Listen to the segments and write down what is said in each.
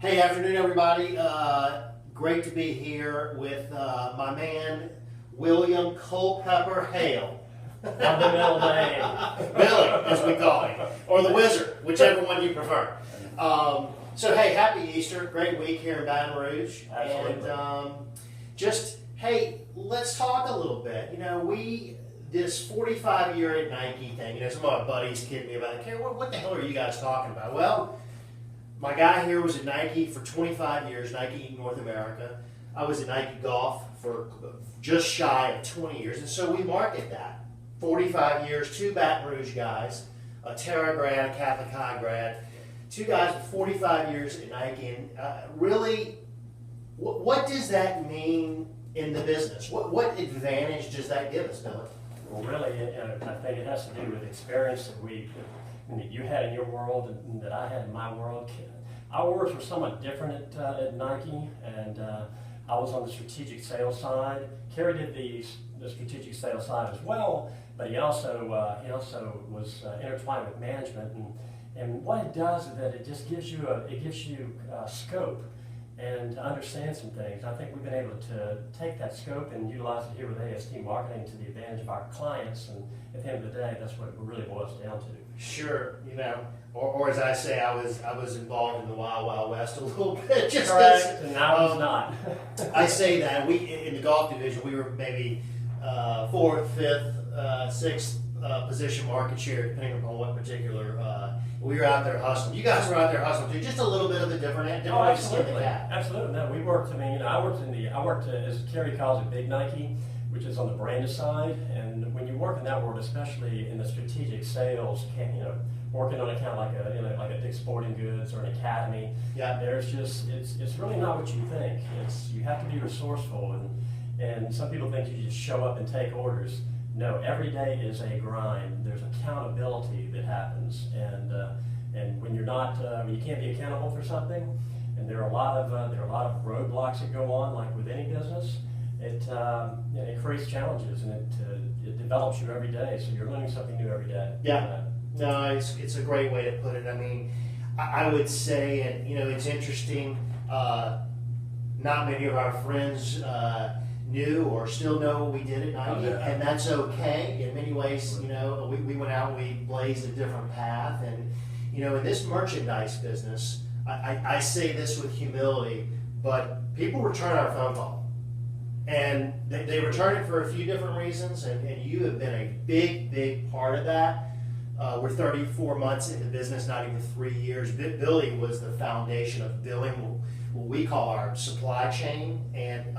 Hey, afternoon, everybody. Great to be here with my man, William Culpepper Haile. I'm the middle name. Billy, as we call him, or the Wizard, whichever one you prefer. So, hey, happy Easter. Great week here in Baton Rouge. Absolutely. And hey, let's talk a little bit. This 45-year at Nike thing, some of my buddies kid me about it. What the hell are you guys talking about? Well, my guy here was at Nike for 25 years, Nike North America. I was at Nike Golf for just shy of 20 years, and so we market that. 45 years, two Baton Rouge guys, a Terra grad, a Catholic High grad, two guys with 45 years at Nike. And really, what does that mean in the business? What advantage does that give us, Billy? Well, really, I think it has to do with experience that you had in your world and that I had in my world. Our worlds were somewhat different at Nike, and I was on the strategic sales side. Kerry did the strategic sales side as well, but he also was intertwined with management. And what it does is that it just gives you scope and to understand some things. I think we've been able to take that scope and utilize it here with AST marketing to the advantage of our clients. And at the end of the day, that's what it really boils down to. Sure, or as I say, I was involved in the Wild Wild West a little bit. Just correct, and now he's not. I say that we in the golf division we were maybe fourth, fifth, sixth position market share, depending upon what particular. We were out there hustling. You guys were out there hustling too. Just a little bit of a different way to skin the cat. Absolutely. No, we worked. I worked as Kerry calls it, Big Nike, which is on the branded side. And when you work in that world, especially in the strategic sales, working on an account like a Dick's Sporting Goods or an Academy, there's just it's really not what you think. You have to be resourceful, and some people think you just show up and take orders. No, every day is a grind. There's accountability that happens, and when you're not, when you can't be accountable for something, and there are a lot of roadblocks that go on, like with any business. It creates challenges, and it develops you every day. So you're learning something new every day. Yeah, no, it's a great way to put it. I mean, I would say, and it's interesting. Not many of our friends knew or still know what we did at Nike, and that's okay. In many ways, we went out and we blazed a different path, and in this merchandise business, I say this with humility, but people return our phone call. And they return it for a few different reasons, and you have been a big part of that. We're 34 months into business, not even 3 years. Billy was the foundation of building what we call our supply chain, and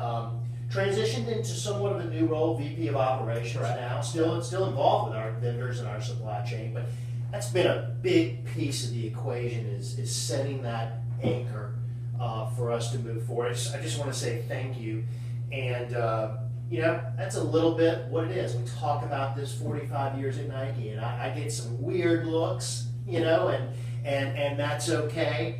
transitioned into somewhat of a new role, VP of Operations now. Still involved with our vendors and our supply chain, but that's been a big piece of the equation is setting that anchor for us to move forward. I just want to say thank you. And, that's a little bit what it is. We talk about this 45 years at Nike, and I get some weird looks, and that's okay.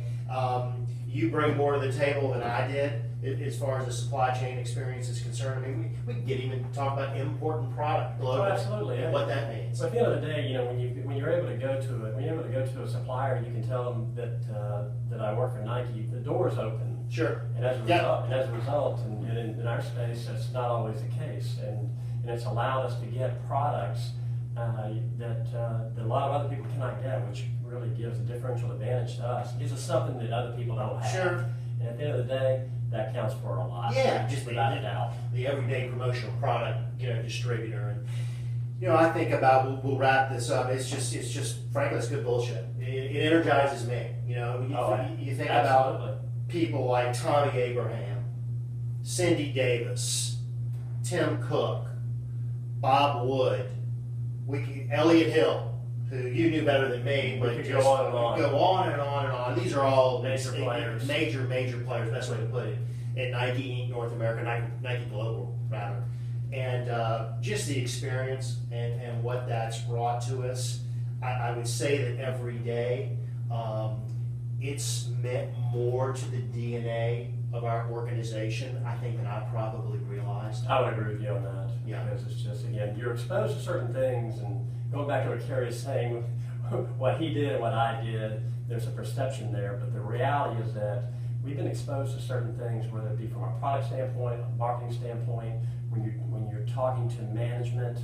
You bring more to the table than I did as far as the supply chain experience is concerned. I mean, we can even talk about importing product globally. Oh, absolutely. And what that means. But at the end of the day, when you're able to go to a supplier, you can tell them that I work for Nike. The door is open. Sure. And as a result, in our space, that's not always the case, and it's allowed us to get products that a lot of other people cannot get, which really gives a differential advantage to us. It gives us something that other people don't have. Sure. And at the end of the day, that counts for a lot. Yeah, just without a doubt. The everyday promotional product, distributor, and I think about. We'll wrap this up. It's just frankly, it's good bullshit. It energizes me. You think about people like Tommy Abraham, Cindy Davis, Tim Cook, Bob Wood, Elliott Hill, who you knew better than me, but we could go on and on. Go on and on and on. These are all major players. Major players, best way to put it, at Nike Inc. North America, Nike Global, rather. And just the experience and what that's brought to us, I would say that every day, it's meant more to the DNA of our organization, I think, than I probably realized. I would agree with you on that. Yeah. Because it's just, again, you're exposed to certain things, and going back to what Kerry is saying, what he did and what I did, there's a perception there, but the reality is that we've been exposed to certain things, whether it be from a product standpoint, a marketing standpoint, when you're talking to management,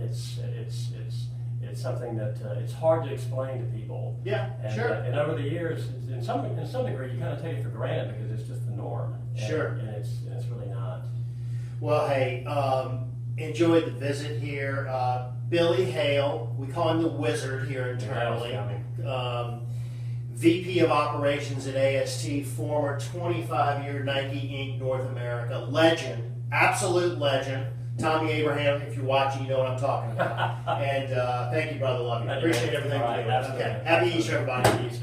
it's something that it's hard to explain to people. Yeah, And, sure. And over the years, in some degree, you kind of take it for granted because it's just the norm. Sure. And it's really not. Well, hey, enjoyed the visit here. Billy Haile, we call him the Wizard here internally. VP of Operations at AST, former 25-year Nike Inc. North America legend, absolute legend. Tommy Abraham, if you're watching, you know what I'm talking about. And thank you, brother. Love you. Thank you, Appreciate man. everything All you're right, doing. absolutely. Okay. Happy Easter, everybody. Happy Easter.